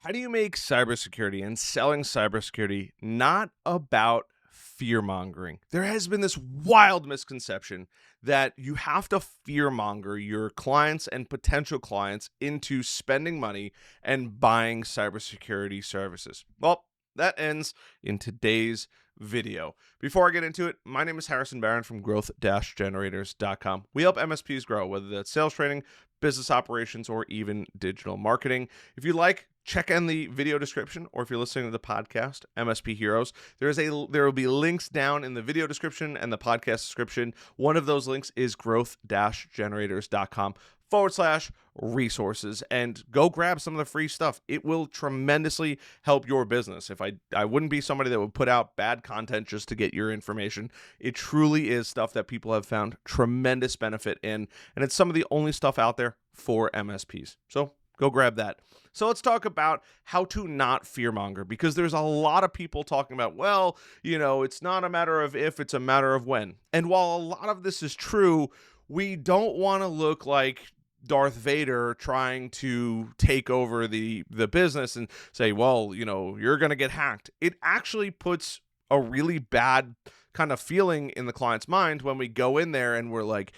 How do you make cybersecurity and selling cybersecurity not about fear mongering? There has been this wild misconception that you have to fear monger your clients and potential clients into spending money and buying cybersecurity services. Well, that ends in today's video. Before I get into it, my name is Harrison Barron from growth-generators.com. We help MSPs grow, whether that's sales training, business operations, or even digital marketing. If you like, check in the video description, or if you're listening to the podcast, MSP Heroes, there will be links down in the video description and the podcast description. One of those links is growth-generators.com/resources, and go grab some of the free stuff. It will tremendously help your business. If I wouldn't be somebody that would put out bad content just to get your information. It truly is stuff that people have found tremendous benefit in, and it's some of the only stuff out there for MSPs. So go grab that. So let's talk about how to not fearmonger, because there's a lot of people talking about, well, it's not a matter of if, it's a matter of when. And while a lot of this is true, we don't want to look like Darth Vader trying to take over the business and say, well, you're going to get hacked. It actually puts a really bad kind of feeling in the client's mind when we go in there and we're like,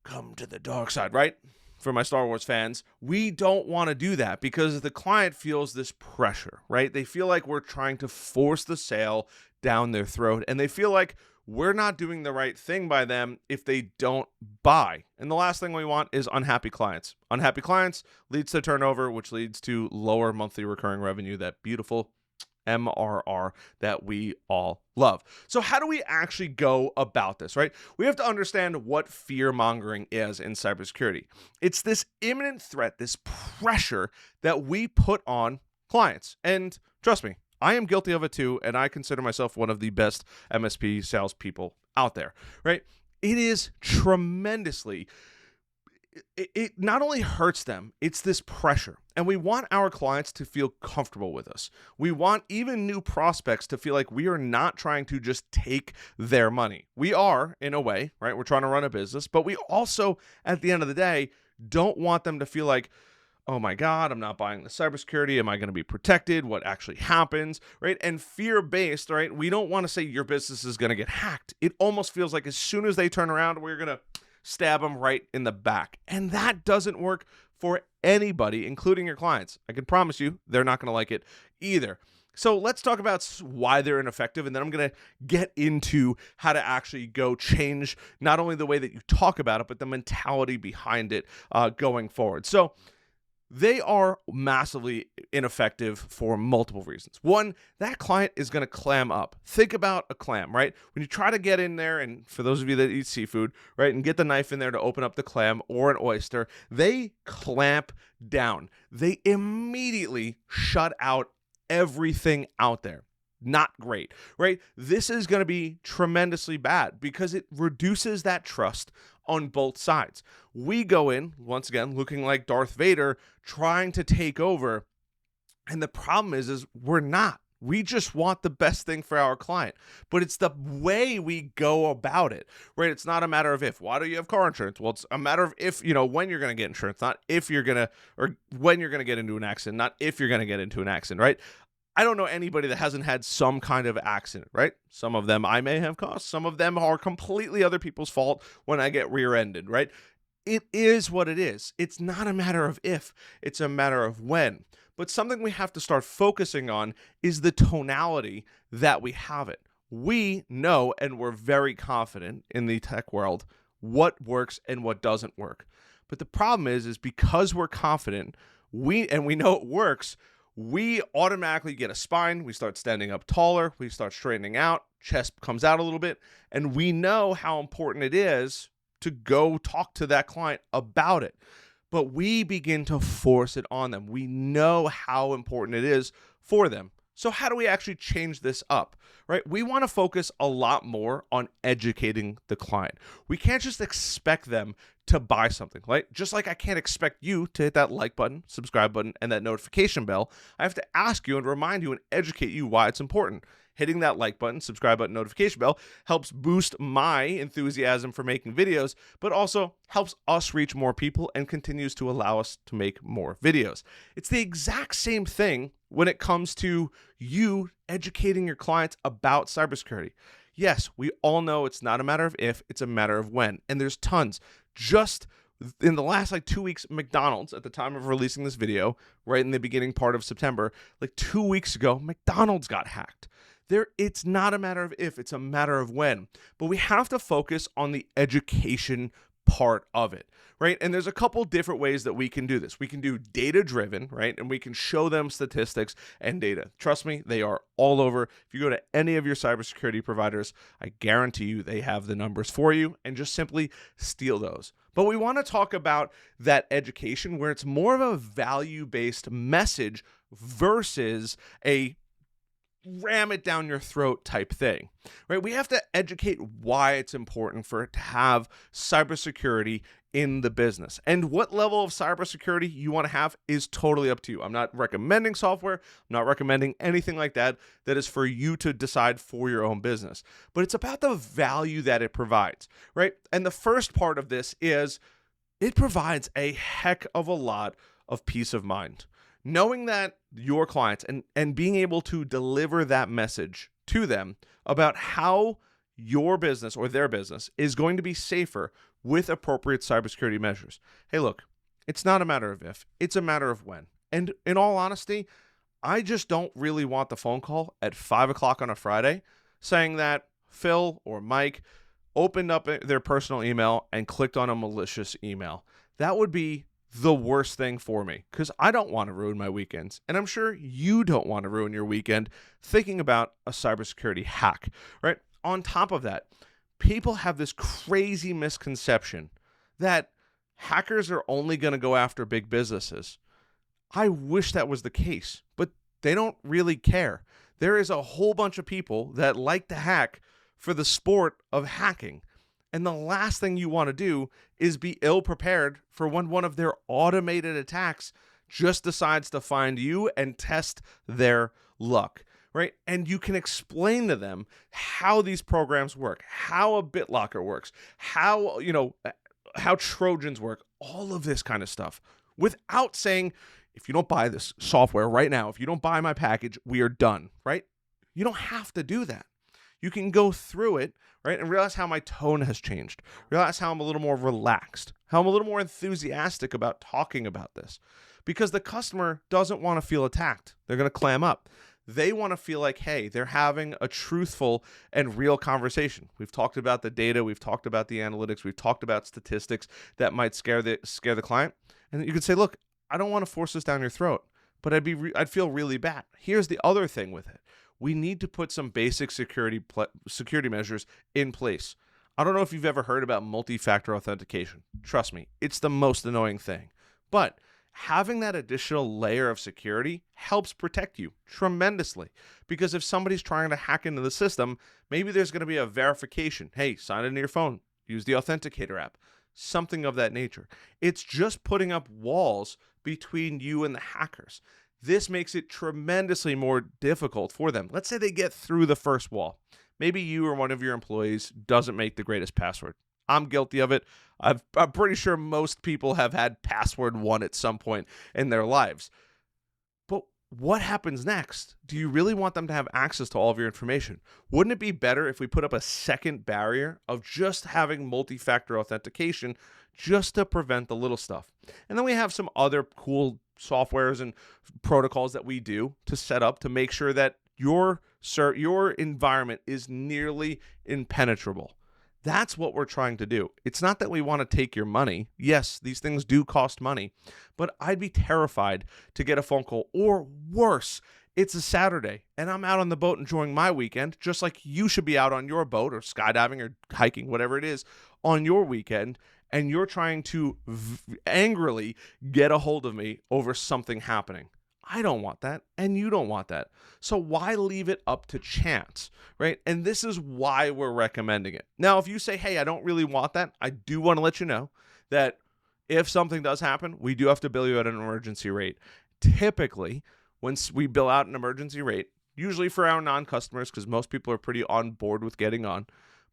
come to the dark side, right? For my Star Wars fans, we don't want to do that because the client feels this pressure, right? They feel like we're trying to force the sale down their throat, and they feel like we're not doing the right thing by them if they don't buy. And the last thing we want is unhappy clients. Unhappy clients leads to turnover, which leads to lower monthly recurring revenue, that beautiful MRR that we all love. So how do we actually go about this, right? We have to understand what fear mongering is in cybersecurity. It's this imminent threat, this pressure that we put on clients. And trust me, I am guilty of it too, and I consider myself one of the best MSP salespeople out there, right? It is tremendously, it not only hurts them, it's this pressure. And we want our clients to feel comfortable with us. We want even new prospects to feel like we are not trying to just take their money. We are, in a way, right? We're trying to run a business, but we also, at the end of the day, don't want them to feel like, oh my God, I'm not buying the cybersecurity. Am I going to be protected? What actually happens, right? And fear-based, right? We don't want to say your business is going to get hacked. It almost feels like as soon as they turn around, we're going to stab them right in the back. And that doesn't work for anybody, including your clients. I can promise you they're not going to like it either. So let's talk about why they're ineffective, and then I'm going to get into how to actually go change not only the way that you talk about it, but the mentality behind it going forward. So they are massively ineffective for multiple reasons. One, that client is going to clam up. Think about a clam, right? When you try to get in there, and for those of you that eat seafood, right, and get the knife in there to open up the clam or an oyster, they clamp down. They immediately shut out everything out there. Not great, right? This is going to be tremendously bad because it reduces that trust on both sides. We go in, once again, looking like Darth Vader, trying to take over. And the problem is we're not. We just want the best thing for our client. But it's the way we go about it, right? It's not a matter of if. Why do you have car insurance? Well, it's a matter of if, when you're going to get insurance, not if you're going to, or when you're going to get into an accident, not if you're going to get into an accident, right? I don't know anybody that hasn't had some kind of accident, right? Some of them I may have caused. Some of them are completely other people's fault when I get rear-ended, right? It is what it is. It's not a matter of if, it's a matter of when. But something we have to start focusing on is the tonality that we have it. We know, and we're very confident in the tech world, what works and what doesn't work. But the problem is because we're confident, we know it works, we automatically get a spine, we start standing up taller, we start straightening out, chest comes out a little bit, and we know how important it is to go talk to that client about it. But we begin to force it on them. We know how important it is for them. So how do we actually change this up, right? We want to focus a lot more on educating the client. We can't just expect them to buy something, right? Just like I can't expect you to hit that like button, subscribe button, and that notification bell. I have to ask you and remind you and educate you why it's important. Hitting that like button, subscribe button, notification bell helps boost my enthusiasm for making videos, but also helps us reach more people and continues to allow us to make more videos. It's the exact same thing when it comes to you educating your clients about cybersecurity. Yes, we all know it's not a matter of if, it's a matter of when. And there's tons. Just in the last 2 weeks, McDonald's, at the time of releasing this video, right in the beginning part of September, 2 weeks ago, McDonald's got hacked. It's not a matter of if, it's a matter of when. But we have to focus on the education part of it, right? And there's a couple different ways that we can do this. We can do data-driven, right? And we can show them statistics and data. Trust me, they are all over. If you go to any of your cybersecurity providers, I guarantee you they have the numbers for you, and just simply steal those. But we want to talk about that education where it's more of a value-based message versus a ram it down your throat type thing, right? We have to educate why it's important for it to have cybersecurity in the business. And what level of cybersecurity you want to have is totally up to you. I'm not recommending software. I'm not recommending anything like that. That is for you to decide for your own business. But it's about the value that it provides, right? And the first part of this is it provides a heck of a lot of peace of mind. Knowing that your clients and being able to deliver that message to them about how your business or their business is going to be safer with appropriate cybersecurity measures. Hey, look, it's not a matter of if, it's a matter of when. And in all honesty, I just don't really want the phone call at 5 o'clock on a Friday saying that Phil or Mike opened up their personal email and clicked on a malicious email. That would be the worst thing for me because I don't want to ruin my weekends. And I'm sure you don't want to ruin your weekend thinking about a cybersecurity hack, right? On top of that, people have this crazy misconception that hackers are only going to go after big businesses. I wish that was the case, but they don't really care. There is a whole bunch of people that like to hack for the sport of hacking. And the last thing you want to do is be ill prepared for when one of their automated attacks just decides to find you and test their luck, right? And you can explain to them how these programs work, how a BitLocker works, how Trojans work, all of this kind of stuff without saying, if you don't buy this software right now, if you don't buy my package, we are done, right? You don't have to do that. You can go through it, right, and realize how my tone has changed. Realize how I'm a little more relaxed, how I'm a little more enthusiastic about talking about this. Because the customer doesn't want to feel attacked. They're going to clam up. They want to feel like, hey, they're having a truthful and real conversation. We've talked about the data. We've talked about the analytics. We've talked about statistics that might scare the client. And you could say, look, I don't want to force this down your throat, but I'd feel really bad. Here's the other thing with it. We need to put some basic security measures in place. I don't know if you've ever heard about multi-factor authentication. Trust me, it's the most annoying thing. But having that additional layer of security helps protect you tremendously. Because if somebody's trying to hack into the system, maybe there's going to be a verification. Hey, sign into your phone. Use the Authenticator app. Something of that nature. It's just putting up walls between you and the hackers. This makes it tremendously more difficult for them. Let's say they get through the first wall. Maybe you or one of your employees doesn't make the greatest password. I'm guilty of it. I'm pretty sure most people have had password 1 at some point in their lives. But what happens next? Do you really want them to have access to all of your information? Wouldn't it be better if we put up a second barrier of just having multi-factor authentication just to prevent the little stuff? And then we have some other cool softwares and protocols that we do to set up to make sure that your environment is nearly impenetrable. That's what we're trying to do. It's not that we want to take your money. Yes, these things do cost money, but I'd be terrified to get a phone call, or worse, it's a Saturday and I'm out on the boat enjoying my weekend, just like you should be out on your boat or skydiving or hiking, whatever it is, on your weekend, and you're trying to angrily get a hold of me over something happening. I don't want that, and you don't want that. So why leave it up to chance, right? And this is why we're recommending it. Now, if you say, hey, I don't really want that, I do want to let you know that if something does happen, we do have to bill you at an emergency rate. Typically, once we bill out an emergency rate, usually for our non-customers, because most people are pretty on board with getting on,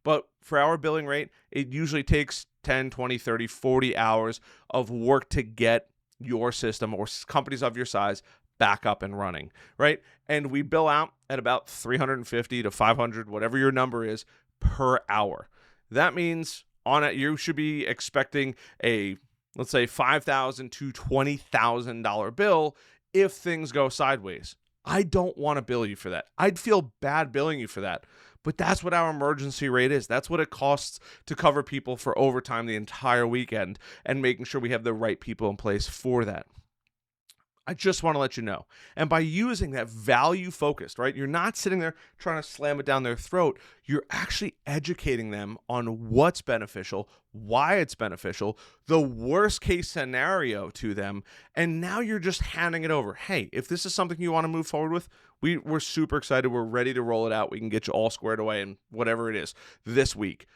but for our billing rate, it usually takes 10, 20, 30, 40 hours of work to get your system or companies of your size back up and running, right? And we bill out at about $350 to $500, whatever your number is, per hour. That means on it, you should be expecting a, let's say, $5,000 to $20,000 bill if things go sideways. I don't want to bill you for that. I'd feel bad billing you for that. But that's what our emergency rate is. That's what it costs to cover people for overtime the entire weekend and making sure we have the right people in place for that. I just want to let you know. And by using that value focused, right? You're not sitting there trying to slam it down their throat. You're actually educating them on what's beneficial, why it's beneficial, the worst case scenario to them. And now you're just handing it over. Hey, if this is something you want to move forward with, we're super excited. We're ready to roll it out. We can get you all squared away and whatever it is this week.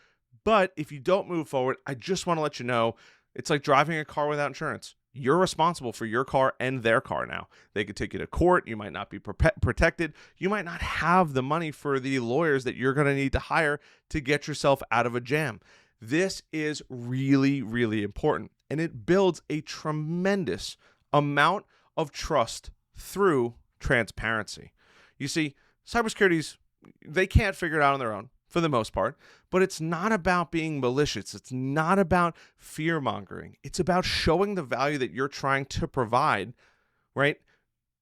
But if you don't move forward, I just want to let you know, it's like driving a car without insurance. You're responsible for your car and their car now. They could take you to court. You might not be protected. You might not have the money for the lawyers that you're going to need to hire to get yourself out of a jam. This is really, really important. And it builds a tremendous amount of trust through transparency. You see, cybersecurity's, they can't figure it out on their own, for the most part, but it's not about being malicious. It's not about fear mongering. It's about showing the value that you're trying to provide, right,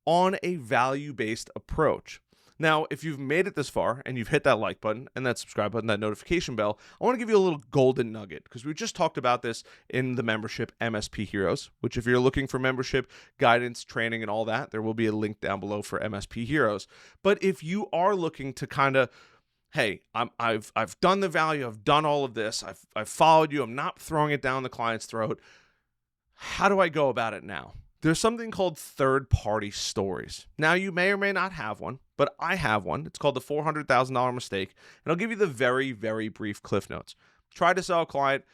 on a value-based approach. Now, if you've made it this far and you've hit that like button and that subscribe button, that notification bell, I want to give you a little golden nugget because we just talked about this in the membership MSP Heroes, which if you're looking for membership, guidance, training, and all that, there will be a link down below for MSP Heroes. But if you are looking to kind of, hey, I've done the value, I've done all of this, I've followed you, I'm not throwing it down the client's throat, how do I go about it now? There's something called third-party stories. Now, you may or may not have one, but I have one. It's called the $400,000 mistake, and I'll give you the very, very brief cliff notes. Tried to sell a client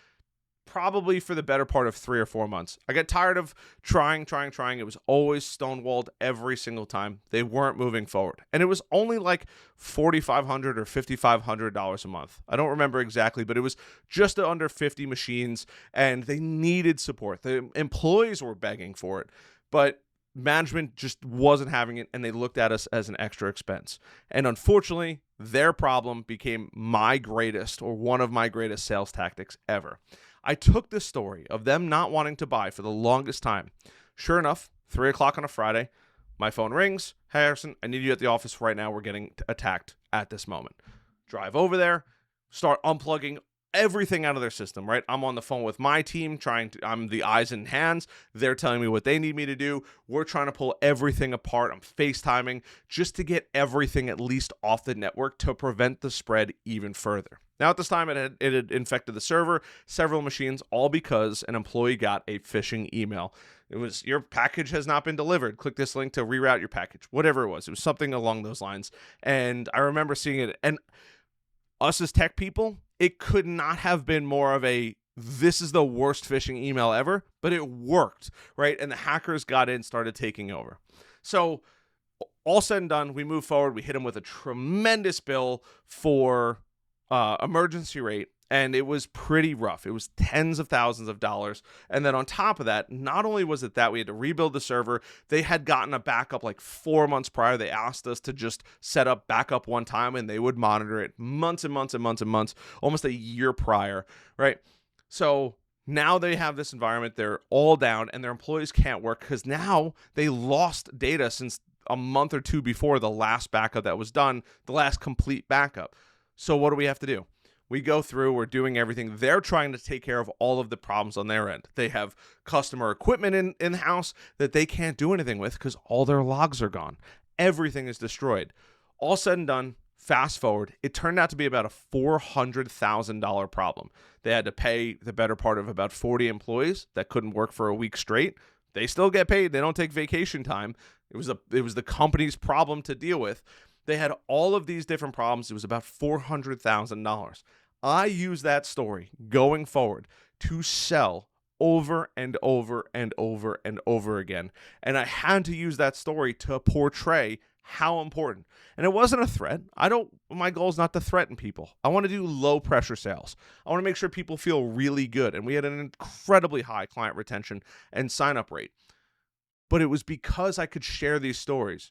probably for the better part of 3 or 4 months. I got tired of trying. It was always stonewalled every single time. They weren't moving forward. And it was only like $4,500 or $5,500 a month. I don't remember exactly, but it was just under 50 machines, and they needed support. The employees were begging for it, but management just wasn't having it, and they looked at us as an extra expense. And unfortunately, their problem became my greatest or one of my greatest sales tactics ever. I took the story of them not wanting to buy for the longest time. Sure enough, 3 o'clock on a Friday, my phone rings. Hey, Harrison, I need you at the office right now. We're getting attacked at this moment. Drive over there, start unplugging everything out of their system, right? I'm on the phone with my team I'm the eyes and hands. They're telling me what they need me to do. We're trying to pull everything apart. I'm FaceTiming just to get everything at least off the network to prevent the spread even further. Now, at this time, it had infected the server, several machines, all because an employee got a phishing email. It was, your package has not been delivered. Click this link to reroute your package. Whatever it was something along those lines. And I remember seeing it. And us as tech people, it could not have been more of a, this is the worst phishing email ever, but it worked, right? And the hackers got in, started taking over. So all said and done, we moved forward. We hit them with a tremendous bill for emergency rate, and it was pretty rough. It was tens of thousands of dollars. And then on top of that, not only was it that we had to rebuild the server, they had gotten a backup like 4 months prior. They asked us to just set up backup one time, and they would monitor it months and months and months and months, almost a year prior, right? So now they have this environment. They're all down, and their employees can't work because now they lost data since a month or two before the last backup that was done, the last complete backup. So what do we have to do? We go through, we're doing everything. They're trying to take care of all of the problems on their end. They have customer equipment in the house that they can't do anything with because all their logs are gone. Everything is destroyed. All said and done, fast forward, it turned out to be about a $400,000 problem. They had to pay the better part of about 40 employees that couldn't work for a week straight. They still get paid. They don't take vacation time. It was the company's problem to deal with. They had all of these different problems. It was about $400,000. I use that story going forward to sell over and over and over and over again. And I had to use that story to portray how important. And it wasn't a threat. My goal is not to threaten people. I want to do low pressure sales. I want to make sure people feel really good. And we had an incredibly high client retention and sign up rate. But it was because I could share these stories.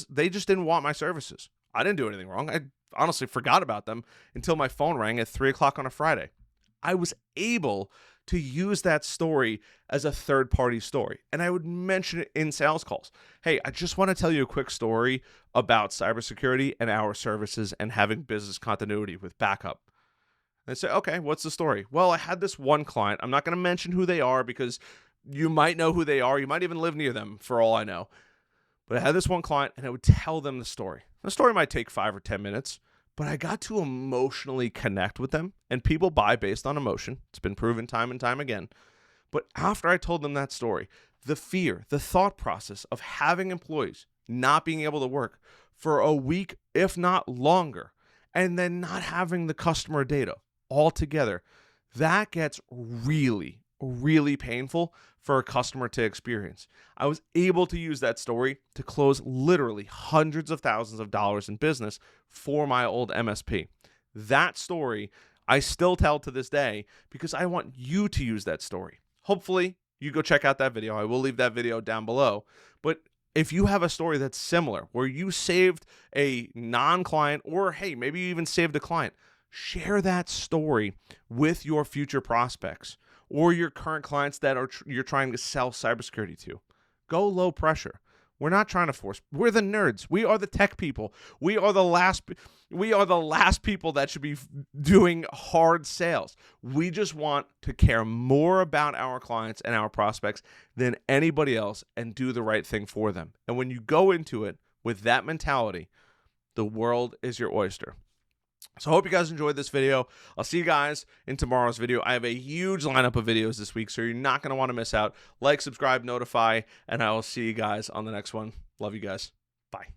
They just didn't want my services. I didn't do anything wrong. I honestly forgot about them until my phone rang at 3 o'clock on a Friday. I was able to use that story as a third-party story. And I would mention it in sales calls. Hey, I just want to tell you a quick story about cybersecurity and our services and having business continuity with backup. And say, okay, what's the story? Well, I had this one client. I'm not going to mention who they are because you might know who they are. You might even live near them for all I know. But I had this one client and I would tell them the story. The story might take 5 or 10 minutes. But I got to emotionally connect with them, and people buy based on emotion. It's been proven time and time again. But after I told them that story, the fear, the thought process of having employees not being able to work for a week, if not longer, and then not having the customer data altogether, that gets really, really painful for a customer to experience. I was able to use that story to close literally hundreds of thousands of dollars in business for my old MSP. That story I still tell to this day because I want you to use that story. Hopefully, you go check out that video. I will leave that video down below. But if you have a story that's similar, where you saved a non-client, or hey, maybe you even saved a client, share that story with your future prospects or your current clients that you're trying to sell cybersecurity to. Go low pressure. We're not trying to force. We're the nerds. We are the tech people. We are the last people that should be doing hard sales. We just want to care more about our clients and our prospects than anybody else and do the right thing for them. And when you go into it with that mentality, the world is your oyster. So I hope you guys enjoyed this video. I'll see you guys in tomorrow's video. I have a huge lineup of videos this week, so you're not going to want to miss out. Like, subscribe, notify, and I will see you guys on the next one. Love you guys. Bye.